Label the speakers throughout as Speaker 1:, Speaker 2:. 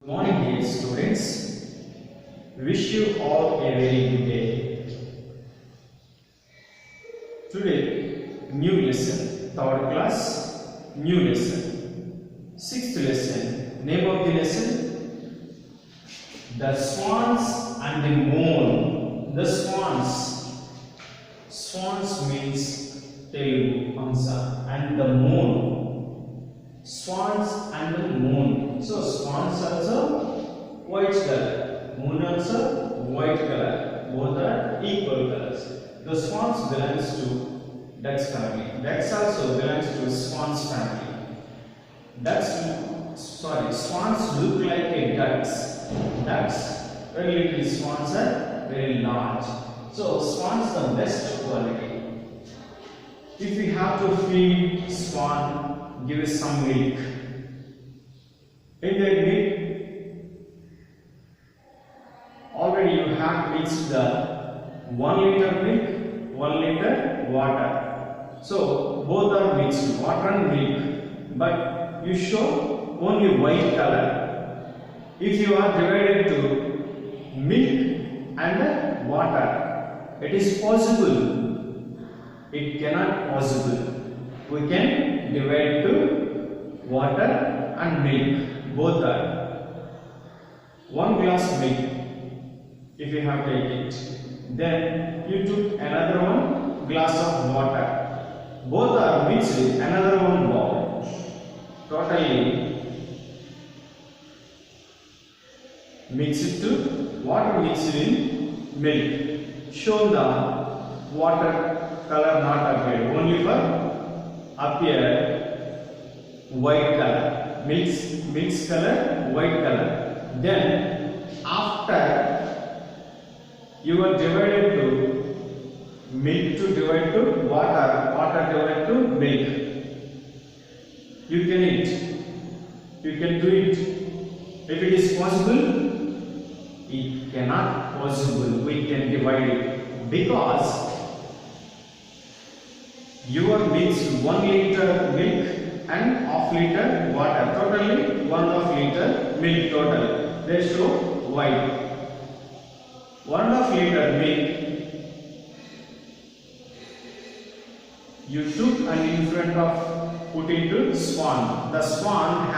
Speaker 1: Morning, dear students. Wish you all a very good day. Today, new lesson. Third class, new lesson. Sixth lesson. Name of the lesson: The Swans and the Moon. The swans. Swans means Telugu answer, and the moon. Swans and the moon. So swans also white color, moon also white color. Both are equal colors. The swans belongs to ducks family. Ducks also belongs to swans family. Swans look like a ducks. Ducks, very little. Swans are very large. So swans the best quality. If we have to feed swan, give us some milk. In that milk, already you have mixed the 1 liter milk, 1 liter water. So both are mixed, water and milk, but you show only white color. If you are divided to milk and water, it is possible. It cannot possible. We can divide to water and milk. Both are 1 glass milk. If you have taken it, then you took another 1 glass of water. Both are mixed with another 1 bowl. Totally mix it to water mixed in milk. Show the water color not appear, only for appear white color. Mix color, white color. Then after you are divided to milk to divide to water, water divide to milk. You can eat. You can do it. If it is possible, it cannot possible. We can divide it because you are mixed 1 liter milk and half liter water. Totally 1/2 liter milk total. They show white. 1/2 liter milk you took and in front of put into swan. The swan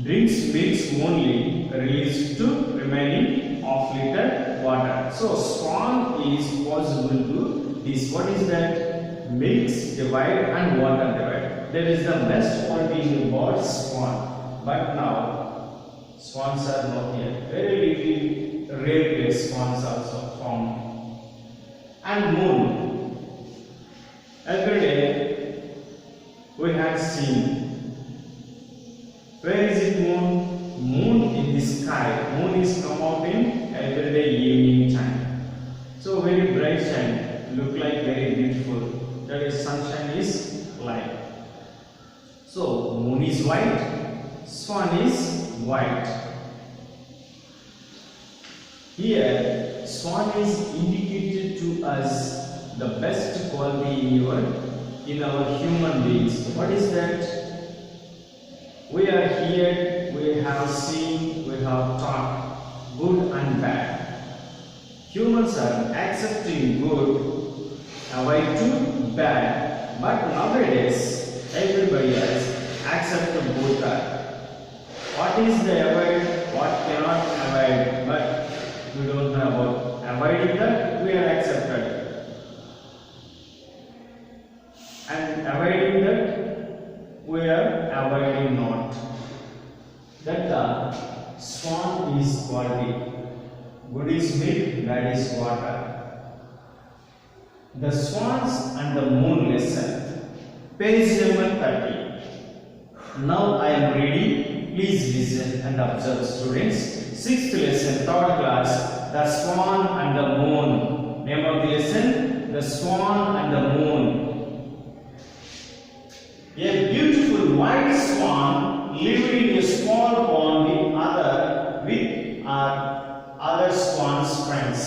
Speaker 1: drinks milk only, released to remaining half liter water. So swan is possible to this. What is that? Milks divide and water divide. That is the best quality in the bird swan. But now swans are not here. Very little rare place swans also found. And moon. Every day we have seen. Where is it moon? Moon in the sky. Moon is come out in every day evening time. So very bright shine, look like very beautiful. That is sunshine is light. So moon is white, swan is white. Here swan is indicated to us the best quality in our human beings. What is that? We are here, we have seen, we have taught good and bad. Humans are accepting good, avoid to bad. But nowadays, everybody else accept both. What is the avoid, what cannot avoid, but we don't know about avoiding that, we are accepted. And avoiding that, we are avoiding not. That the swan is quality. Good is milk, bad is water. The swans and the moon lesson. Page number 30. Now I am reading. Please listen and observe, students. Sixth lesson, third class. The swan and the moon. Name of the lesson: The Swan and the Moon. A beautiful white swan lived in a small pond with other swans' friends.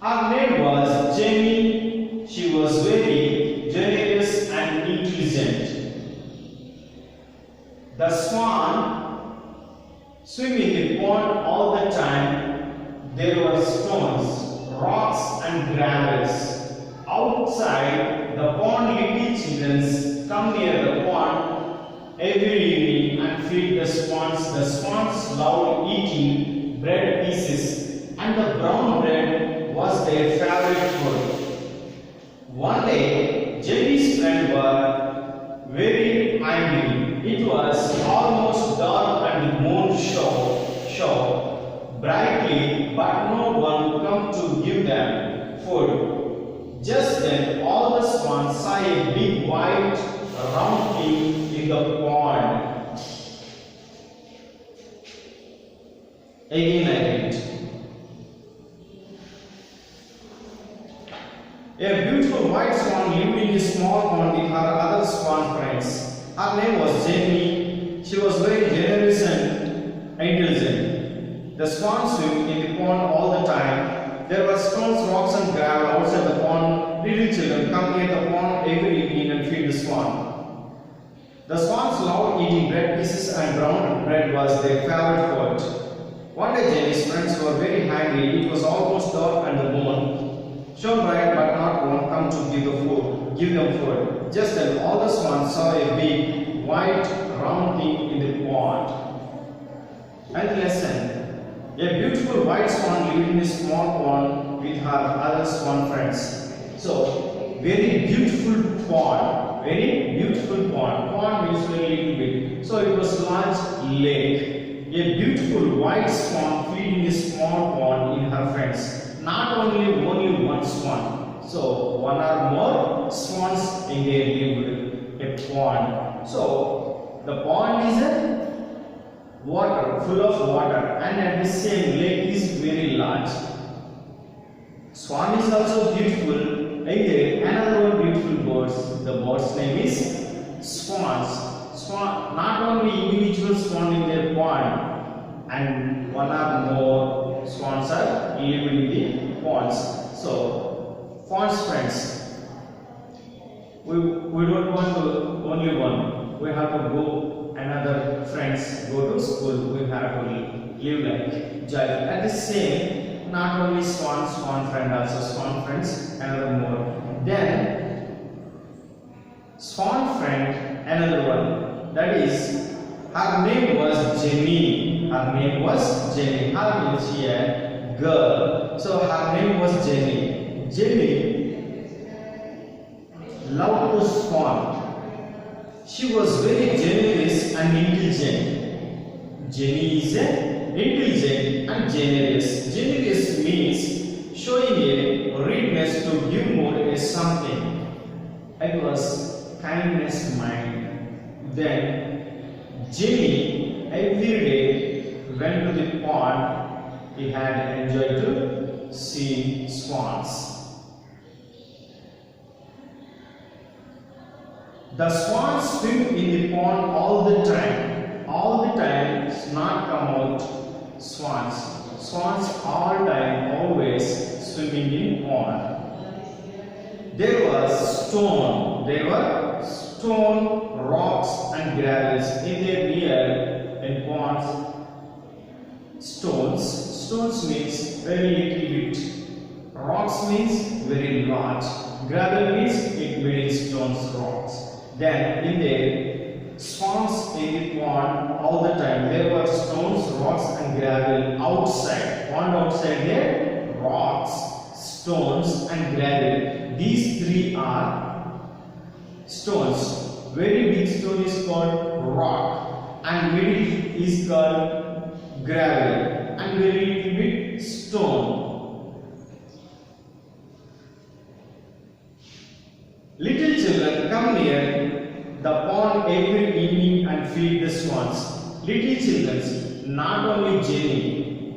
Speaker 1: Her name was Jenny. She was very generous and intelligent. The swan swan swim in the pond all the time. There were stones, rocks and gravels. Outside the pond, little children come near the pond every evening and feed the swans. The swans loved eating bread pieces, and the brown bread was their favorite food. One day, Jenny's friends were very angry. It was almost dark and the moon shone brightly, but no one come to give them food. Just then, all the swans saw a big white round thing in the pond. Again I read. A beautiful white swan lived in a small pond with her other swan friends. Her name was Jenny. She was very generous and intelligent. The swans swim in the pond all the time. There were stones, rocks and gravel outside the pond. Little children come near the pond every evening and feed the swan. The swans loved eating bread pieces, and brown bread was their favorite food. One day Jenny's friends were very hungry. It was almost dark and the moon shone bright, but not one come to give them food. Just then all the swans saw a big white round thing in the pond. And lesson. A beautiful white swan lived in a small pond with her other swan friends. So, very beautiful pond. Very beautiful pond. Pond means very little bit. So, it was large lake. A beautiful white swan feeding a small pond in her friends. Not only one swan. So, one or more swans in their lived a pond. So, the pond is a water, full of water, and at the same lake is very large. Swan is also beautiful. Again, another one beautiful birds. The bird's name is swans. Swan, not only individual swan in their pond, and one or more swans are living in the ponds. So, ponds friends, we don't want to only one. We have to go. Another friends go to school, we have to live like joy. At the same, not only swan friend, also swan friends, another more. Then swan friend, another one. That is, her name was Jenny. Her name was Jenny. Her means she a girl. So her name was Jenny. Jenny loved to swan. She was very generous and intelligent. Jenny is intelligent and generous. Generous means showing a readiness to give more as something. It was kindness mind. Then Jenny every day went to the pond. He had enjoyed to see swans. The swans swim in the pond all the time. All the time, not come out swans. Swans all time, always swimming in pond. There was stone. There were stone, rocks and gravels in their near in ponds. Stones. Stones means very little bit. Rocks means very large. Gravel means it means stones, rocks. Then in the swans in the pond all the time there were stones, rocks and gravel outside. Pond outside there, rocks, stones and gravel. These three are stones. Very big stone is called rock, and middle is called gravel, and very little bit stone. Little children come near the pond every evening and feed the swans. Little children, not only Jenny.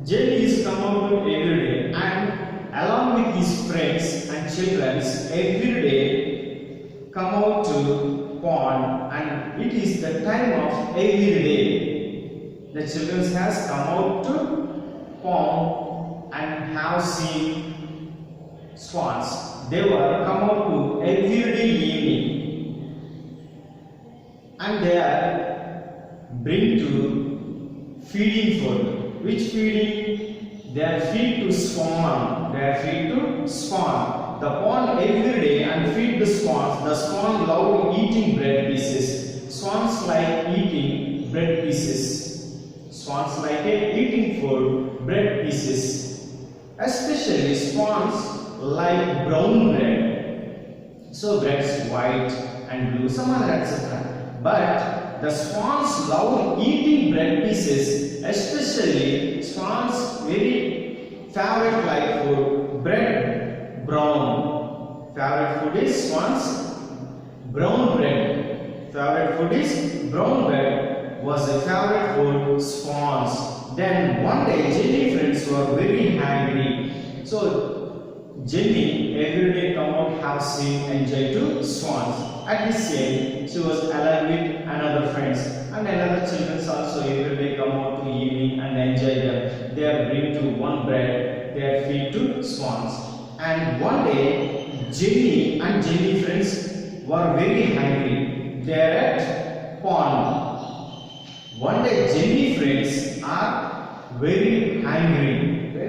Speaker 1: Jenny is come out every day, and along with his friends and children every day come out to pond, and it is the time of every day. The children has come out to pond and have seen swans. They were come out to every day evening, and they are bring to feeding food. Which feeding? They are feed to spawn. They are feed to spawn. The pawn every day and feed the swans. The swan love eating bread pieces. Swans like eating bread pieces. Swans like eating food, bread pieces. Especially swans like brown bread. So bread is white and blue, some other etc. But the swans love eating bread pieces, especially swans very favorite like food, bread brown. Favorite food is swans brown bread. Favorite food is brown bread was a favorite food swans. Then one day Jenny friends were very hungry. So Jenny every day come out have seen enjoy to swans. At the same, she was along with another friends and another children also every day come out to evening and enjoy them. They are bring to one bread, they are feed to swans. And one day, Jenny and Jenny friends were very hungry. They are at pond. One day, Jenny friends are very hungry.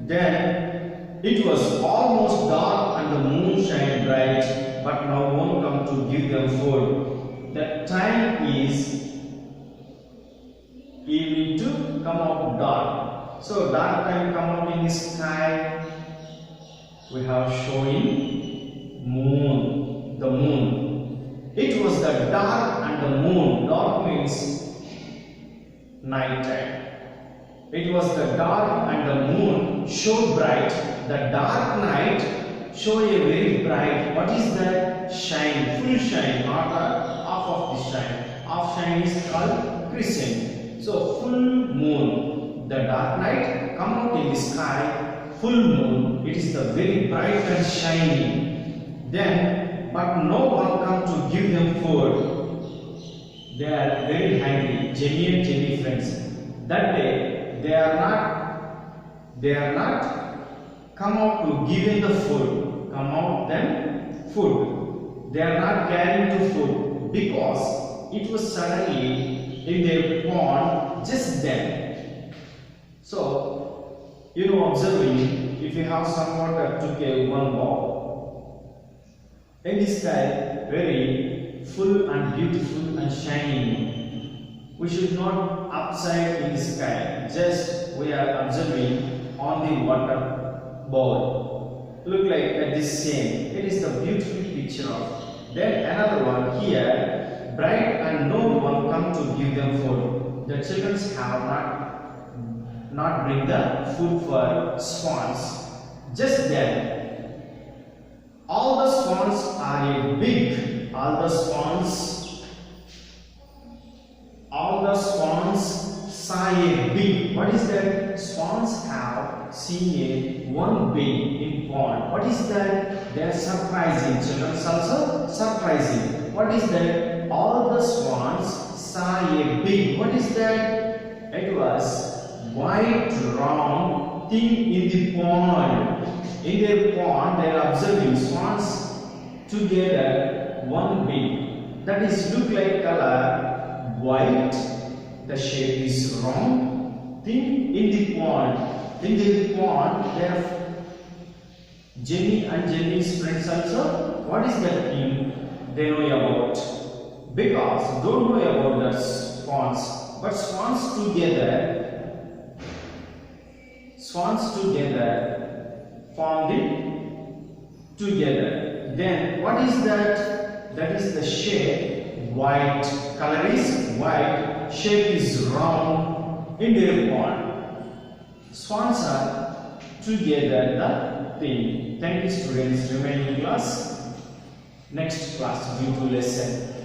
Speaker 1: Then it was almost dark and the moon shined bright. But no one come to give them food. The time is evening to come out dark. So dark time come out in the sky. We have showing moon. The moon. It was the dark and the moon. Dark means night time. It was the dark and the moon showed bright. The dark night show a very bright. What is that? Shine, full shine, not half of the shine. Half shine is called crescent. So full moon, the dark night come out in the sky. Full moon, it is the very bright and shiny. Then, but no one come to give them food. They are very hungry. Jenny and Jenny friends. That day, they are not come out to give them the food. Come out them food. They are not carrying to food because it was suddenly in their pond just then. So, observing, if you have some water, took one bowl. In the sky, very full and beautiful and shining. We should not upside in the sky. Just we are observing on the water bowl. Look like this same. It is the beautiful picture of. Then another one here, bright and no one come to give them food. The children have not bring the food for swans. Just then, all the swans are big. All the swans saw a big. What is that? Swans have seen one big in pond. What is that? They are surprising. Children also surprising. What is that? All the swans saw a big. What is that? It was white round thing in the pond. In their pond, they are observing swans together. One big. That is look like color white. The shape is round. Thing in the pond. In the pond, there are Jenny and Jenny's friends also. What is that thing they know about? Because don't know about the swans, but swans together formed it together. Then what is that? That is the shape white. Color is white. Shape is round in their pond. Swans are together the thing. Thank you students. Remaining class. Next class due to lesson.